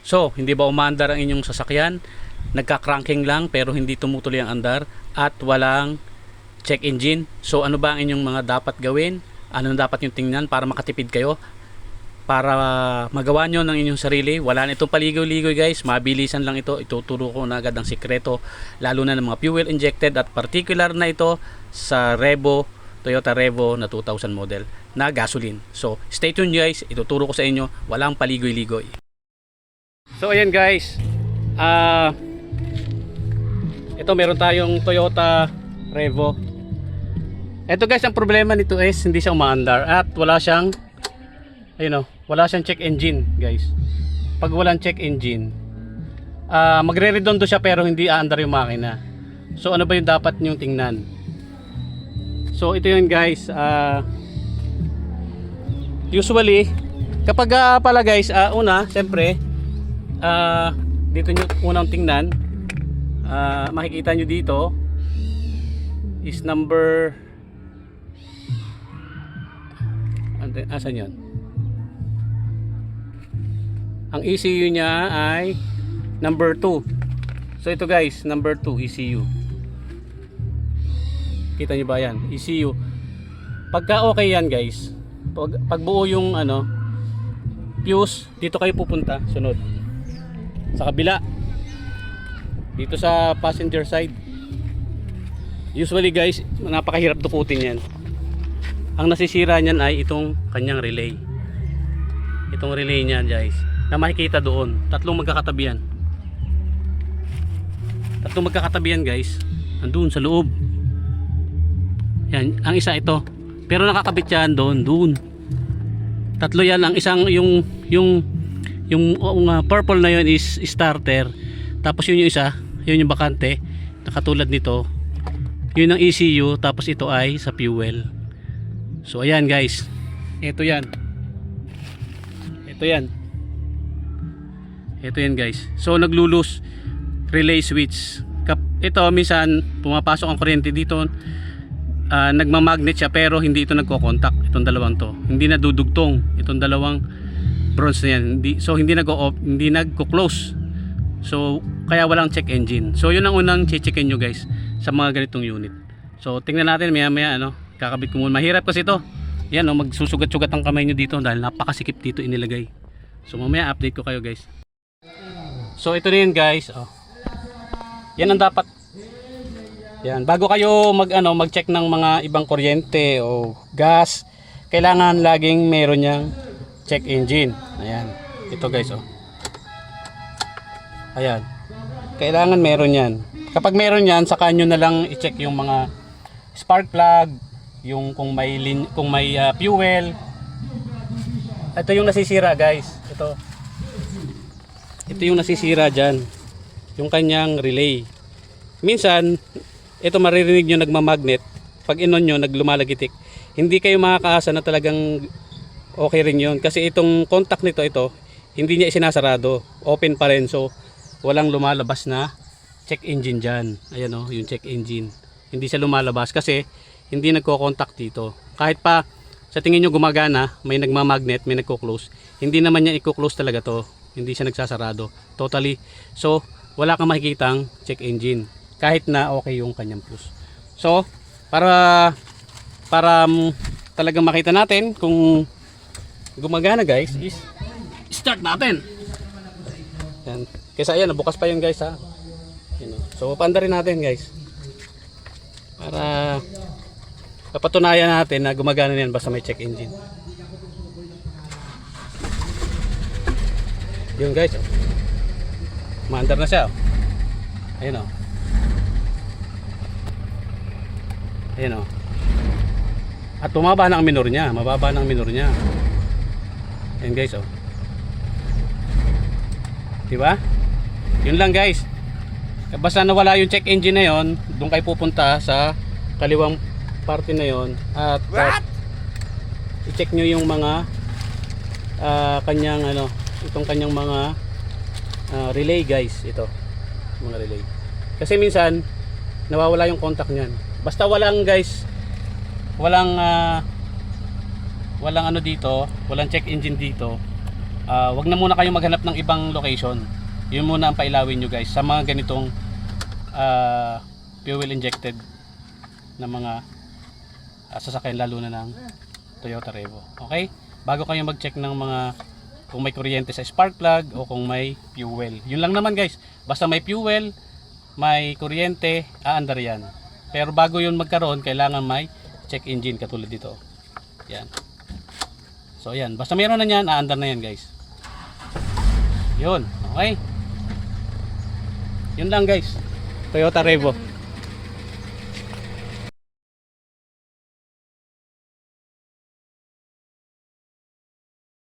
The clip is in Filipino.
So, hindi ba umaandar ang inyong sasakyan? Nagka-cranking lang pero hindi tumutuloy ang andar at walang check engine. So, ano ba ang inyong mga dapat gawin? Ano dapat yung tingnan para makatipid kayo? Para magawa nyo ng inyong sarili. Wala na itong paligoy-ligoy guys, mabilisan lang ito. Ituturo ko na agad ang sikreto, lalo na ng mga fuel injected at particular na ito sa Revo, Toyota Revo na 2000 model na gasoline. So stay tuned guys, ituturo ko sa inyo, walang paligoy-ligoy. So ayan guys, ito meron tayong Toyota Revo. Ito guys, ang problema nito is hindi siya umaandar at wala siyang, ayun o, wala siyang check engine guys. Pag walang check engine, magre-redondo siya pero hindi aandar yung makina. So ano ba yung dapat nyong tingnan? So ito yun guys, usually kapag pala guys, una siyempre dito nyo unang tingnan, makikita nyo dito is number, asan yun? Ang ECU niya ay number 2. So ito guys, number 2 ECU. Kita nyo ba yan? ECU. Pagka okay yan guys, pag buo yung fuse, dito kayo pupunta, sunod. Sa kabila. Dito sa passenger side. Usually guys, napakahirap dukutin yan. Ang nasisira niyan ay itong kanyang relay. Itong relay niyan guys, na makikita doon. Tatlong magkakatabi yan guys. Andun sa loob. Yan, ang isa ito. Pero nakakabit yan doon. Tatlo yan. Ang isang yung purple na yun is starter. Tapos yun yung isa, yun yung bakante. Nakatulad nito. Yun ang ECU, tapos ito ay sa fuel. So ayan guys. Ito yan guys. So naglulus relay switch. Ito minsan pumapasok ang kuryente dito, nagmamagnet siya pero hindi ito nagko-contact. Itong dalawang to hindi nadudugtong, itong dalawang bronze na yan, hindi nagko-close. So kaya walang check engine. So yun ang unang checkin nyo guys sa mga ganitong unit. So tingnan natin maya kakabit ko muna. Mahirap kasi ito. Yan magsusugat-sugat ang kamay nyo dito dahil napakasikip dito inilagay. So mamaya update ko kayo guys. So ito na yun guys. Yan ang dapat. Yan, bago kayo mag-check ng mga ibang kuryente o gas, kailangan laging meron yang check engine. Ayan. Ito guys Ayan. Kailangan meron yan. Kapag meron yan, saka nyo na lang i-check yung mga spark plug, yung kung may fuel. Ito yung nasisira guys. Ito yung nasisira dyan, yung kanyang relay. Minsan ito maririnig nyo nagmamagnet. Pag inon nyo naglumalagitik, hindi kayo makakaasa na talagang okay rin yun, kasi itong contact nito, hindi niya isinasarado, open pa rin. So walang lumalabas na check engine dyan. Ayan yung check engine, hindi siya lumalabas kasi hindi nagko-contact dito. Kahit pa sa tingin nyo gumagana, may nagmamagnet, may nagko-close, hindi naman niya i-close talaga to. Hindi siya nagsasarado totally. So wala kang makikitang check engine kahit na okay yung kanyang fuse. So para talagang makita natin kung gumagana guys, is start natin. Yan. Kaysa ayan, bukas pa yun guys ha. So paandarin natin guys para papatunayan natin na gumagana yan basta may check engine. Yun guys, maandar na siya. Ayun Ayun at bumaba na ang minor niya, mababa na ang minor niya. Ayun guys diba? Yun lang guys. Basta nawala yung check engine na yon, doon kayo pupunta sa kaliwang parte na yon at i-check nyo yung mga kanyang itong kanyang mga relay guys. Ito mga relay, kasi minsan nawawala yung contact nyan. Basta walang guys, walang dito, walang check engine dito, wag na muna kayong maghanap ng ibang location. Yun muna ang pailawin nyo guys sa mga ganitong fuel injected na mga sasakyan, lalo na ng Toyota Revo. Okay? Bago kayo mag-check ng mga kung may kuryente sa spark plug o kung may fuel. Yun lang naman guys. Basta may fuel, may kuryente, aandar yan. Pero bago yun magkaroon, kailangan may check engine katulad dito. Yan. So yan, basta meron na yan, aandar na yan guys. Yun, okay? Yun lang guys. Toyota Revo.